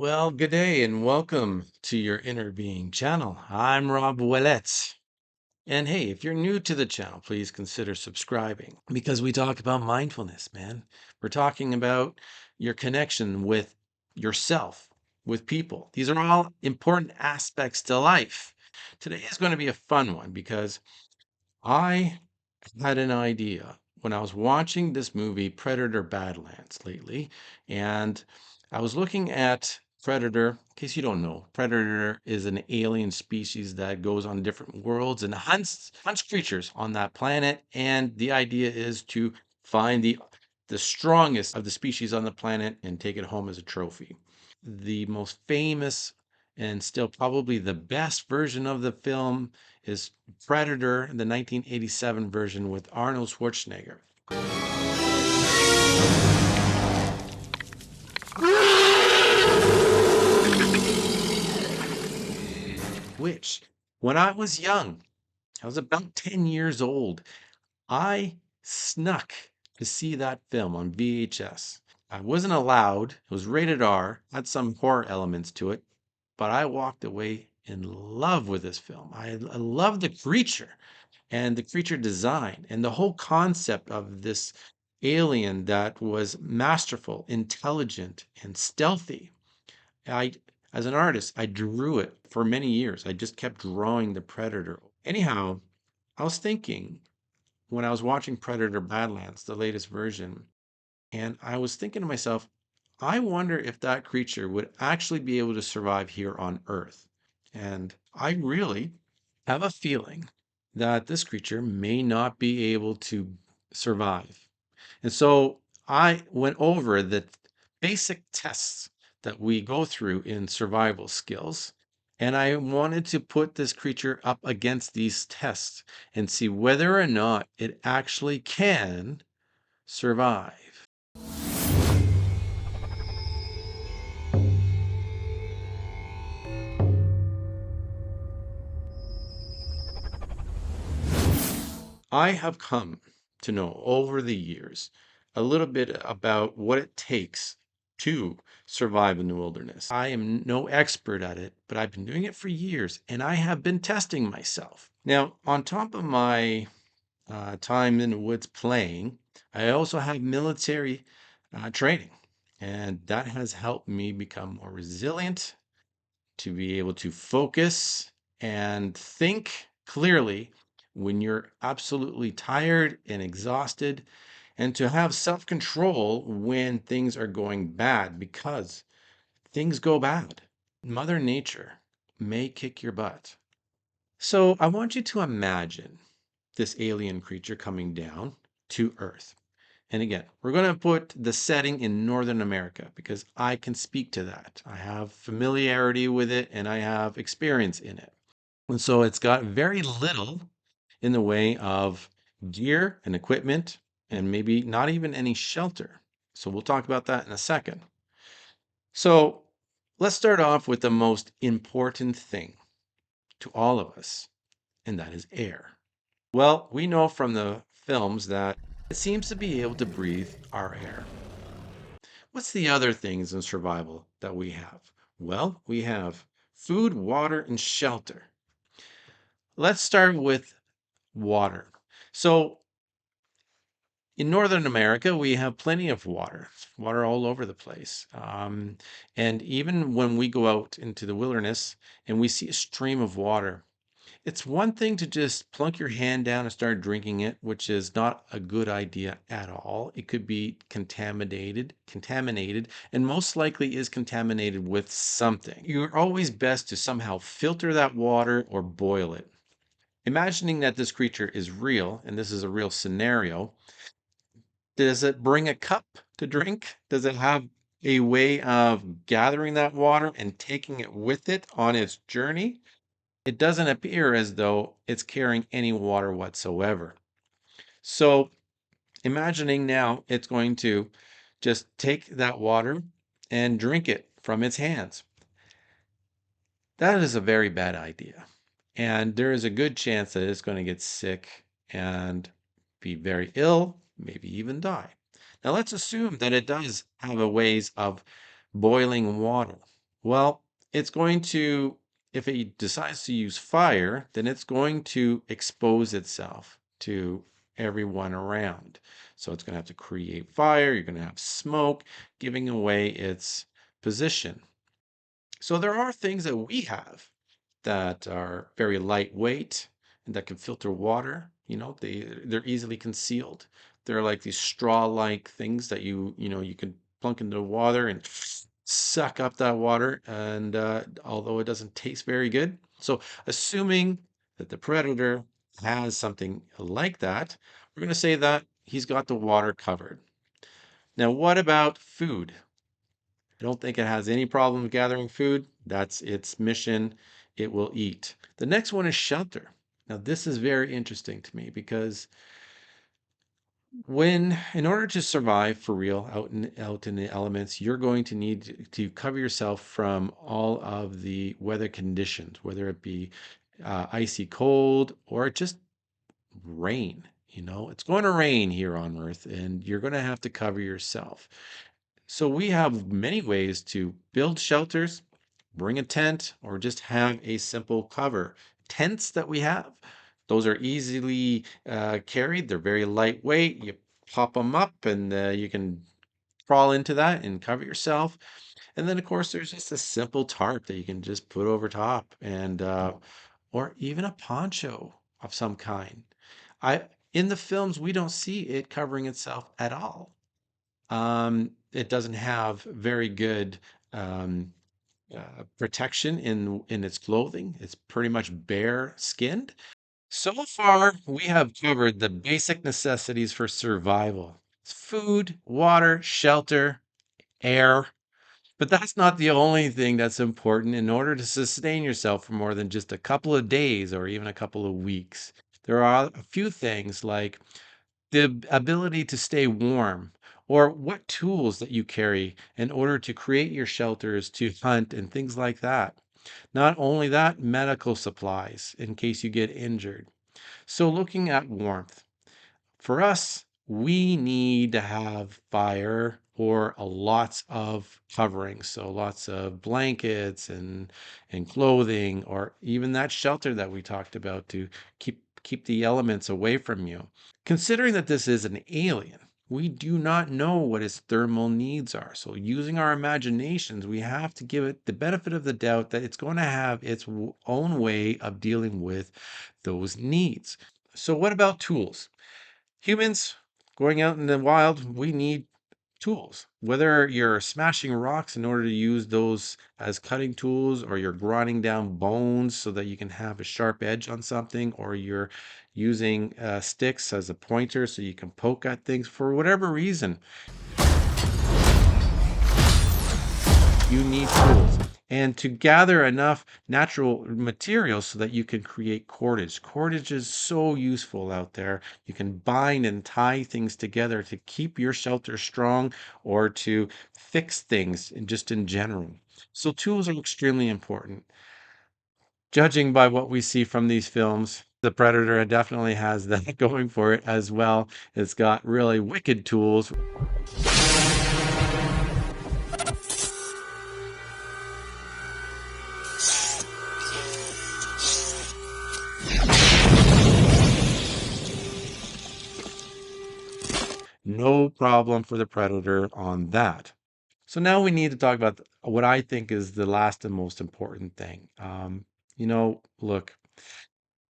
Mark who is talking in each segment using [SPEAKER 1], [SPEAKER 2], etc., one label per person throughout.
[SPEAKER 1] Well, good day and welcome to your Inner Being channel. I'm Rob Willets. And hey, if you're new to the channel, please consider subscribing because we talk about mindfulness, man. We're talking about your connection with yourself, with people. These are all important aspects to life. Today is going to be a fun one because I had an idea when I was watching this movie, Predator Badlands, lately, and I was looking at Predator. In case you don't know, Predator is an alien species that goes on different worlds and hunts creatures on that planet. And the idea is to find the strongest of the species on the planet and take it home as a trophy. The most famous and still probably the best version of the film is Predator, the 1987 version with Arnold Schwarzenegger. Which, when I was young, I was about 10 years old, I snuck to see that film on VHS. I wasn't allowed, it was rated R, had some horror elements to it, but I walked away in love with this film. I love the creature and the creature design and the whole concept of this alien that was masterful, intelligent, and stealthy. I, as an artist, I drew it for many years. I just kept drawing the predator. Anyhow, I was thinking when I was watching Predator Badlands, the latest version, and I was thinking to myself, I wonder if that creature would actually be able to survive here on Earth. And I really have a feeling that this creature may not be able to survive. And so I went over the basic tests that we go through in survival skills. And I wanted to put this creature up against these tests and see whether or not it actually can survive. I have come to know over the years a little bit about what it takes to survive in the wilderness. I am no expert at it, but I've been doing it for years and I have been testing myself. Now, on top of my time in the woods playing, I also have military training, and that has helped me become more resilient, to be able to focus and think clearly when you're absolutely tired and exhausted, and to have self control when things are going bad because things go bad. Mother Nature may kick your butt. So I want you to imagine this alien creature coming down to Earth. And again, we're going to put the setting in Northern America because I can speak to that. I have familiarity with it and I have experience in it. And so it's got very little in the way of gear and equipment and maybe not even any shelter. So we'll talk about that in a second. So let's start off with the most important thing to all of us, and that is air. Well, we know from the films that it seems to be able to breathe our air. What's the other things in survival that we have? Well, we have food, water, and shelter. Let's start with water. So, in Northern America, we have plenty of water all over the place. And even when we go out into the wilderness and we see a stream of water, it's one thing to just plunk your hand down and start drinking it, which is not a good idea at all. It could be contaminated, and most likely is contaminated with something. You're always best to somehow filter that water or boil it. Imagining that this creature is real, and this is a real scenario, does it bring a cup to drink? Does it have a way of gathering that water and taking it with it on its journey? It doesn't appear as though it's carrying any water whatsoever. So imagining now it's going to just take that water and drink it from its hands. That is a very bad idea. And there is a good chance that it's going to get sick and be very ill, maybe even die. Now let's assume that it does have a ways of boiling water. Well, it's going to, if it decides to use fire, then it's going to expose itself to everyone around. So it's going to have to create fire. You're going to have smoke, giving away its position. So there are things that we have that are very lightweight and that can filter water. They're easily concealed. They're like these straw-like things that you can plunk into the water and suck up that water. And although it doesn't taste very good, so assuming that the predator has something like that, we're going to say that he's got the water covered. Now, what about food? I don't think it has any problem gathering food. That's its mission. It will eat. The next one is shelter. Now, this is very interesting to me because in order to survive for real out in the elements, you're going to need to cover yourself from all of the weather conditions, whether it be icy cold or just rain. It's going to rain here on Earth, and you're going to have to cover yourself. So we have many ways to build shelters, bring a tent, or just have a simple cover. Tents that we have, those are easily carried. They're very lightweight. You pop them up and you can crawl into that and cover yourself. And then, of course, there's just a simple tarp that you can just put over top and or even a poncho of some kind. I In the films, we don't see it covering itself at all. It doesn't have very good um, protection in its clothing. It's pretty much bare skinned. So far, we have covered the basic necessities for survival: food, water, shelter, air. But that's not the only thing that's important in order to sustain yourself for more than just a couple of days or even a couple of weeks. There are a few things like the ability to stay warm, or what tools that you carry in order to create your shelters, to hunt, and things like that. Not only that, medical supplies in case you get injured. So, looking at warmth, for us, we need to have fire or lots of covering. So lots of blankets and clothing, or even that shelter that we talked about to keep the elements away from you. Considering that this is an alien, we do not know what its thermal needs are. So using our imaginations, we have to give it the benefit of the doubt that it's going to have its own way of dealing with those needs. So what about tools? Humans going out in the wild, we need tools. Whether you're smashing rocks in order to use those as cutting tools, or you're grinding down bones so that you can have a sharp edge on something, or you're using sticks as a pointer so you can poke at things, for whatever reason, you need tools. And to gather enough natural materials so that you can create cordage. Cordage is so useful out there. You can bind and tie things together to keep your shelter strong, or to fix things just in general. So tools are extremely important. Judging by what we see from these films, the Predator definitely has that going for it as well. It's got really wicked tools. No problem for the Predator on that. So now we need to talk about what I think is the last and most important thing. Look,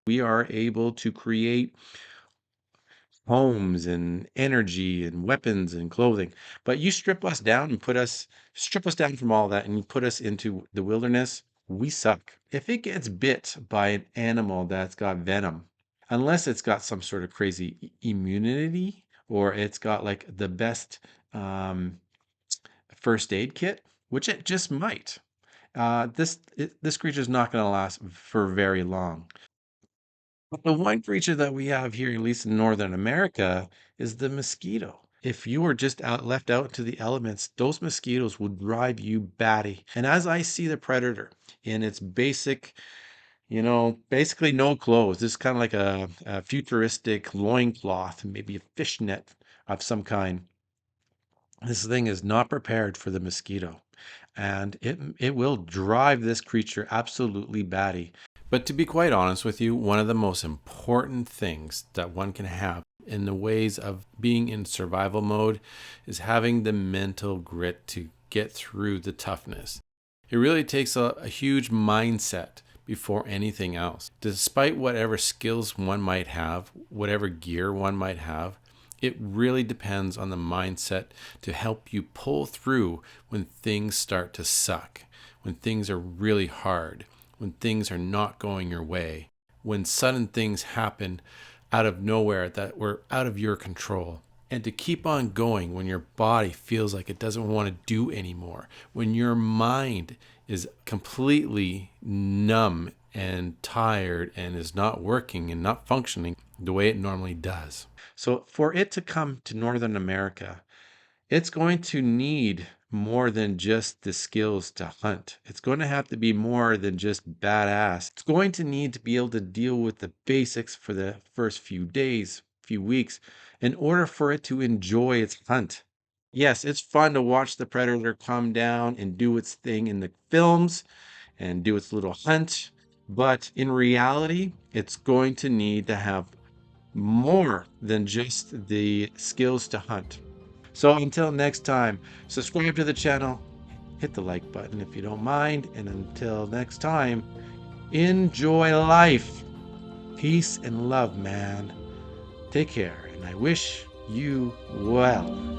[SPEAKER 1] we are able to create homes and energy and weapons and clothing, but you strip us down from all that, and you put us into the wilderness, we suck. If it gets bit by an animal that's got venom, unless it's got some sort of crazy immunity, or it's got like the best um, first aid kit, which it just might. This creature is not going to last for very long. But the one creature that we have here, at least in Northern America, is the mosquito. If you were just left out to the elements, those mosquitoes would drive you batty. And as I see the predator in its basically no clothes, this is kind of like a futuristic loincloth, maybe a fishnet of some kind. This thing is not prepared for the mosquito. and it will drive this creature absolutely batty. But to be quite honest with you, one of the most important things that one can have in the ways of being in survival mode is having the mental grit to get through the toughness. It really takes a huge mindset before anything else. Despite whatever skills one might have, whatever gear one might have, it really depends on the mindset to help you pull through when things start to suck, when things are really hard, when things are not going your way, when sudden things happen out of nowhere that were out of your control. And to keep on going when your body feels like it doesn't want to do anymore, when your mind is completely numb and tired and is not working and not functioning the way it normally does. So for it to come to Northern America, it's going to need more than just the skills to hunt. It's going to have to be more than just badass. It's going to need to be able to deal with the basics for the first few days, few weeks, in order for it to enjoy its hunt. Yes, it's fun to watch the predator come down and do its thing in the films and do its little hunt, but in reality, it's going to need to have more than just the skills to hunt. So until next time, subscribe to the channel, hit the like button if you don't mind, and until next time, enjoy life. Peace and love, man. Take care, and I wish you well.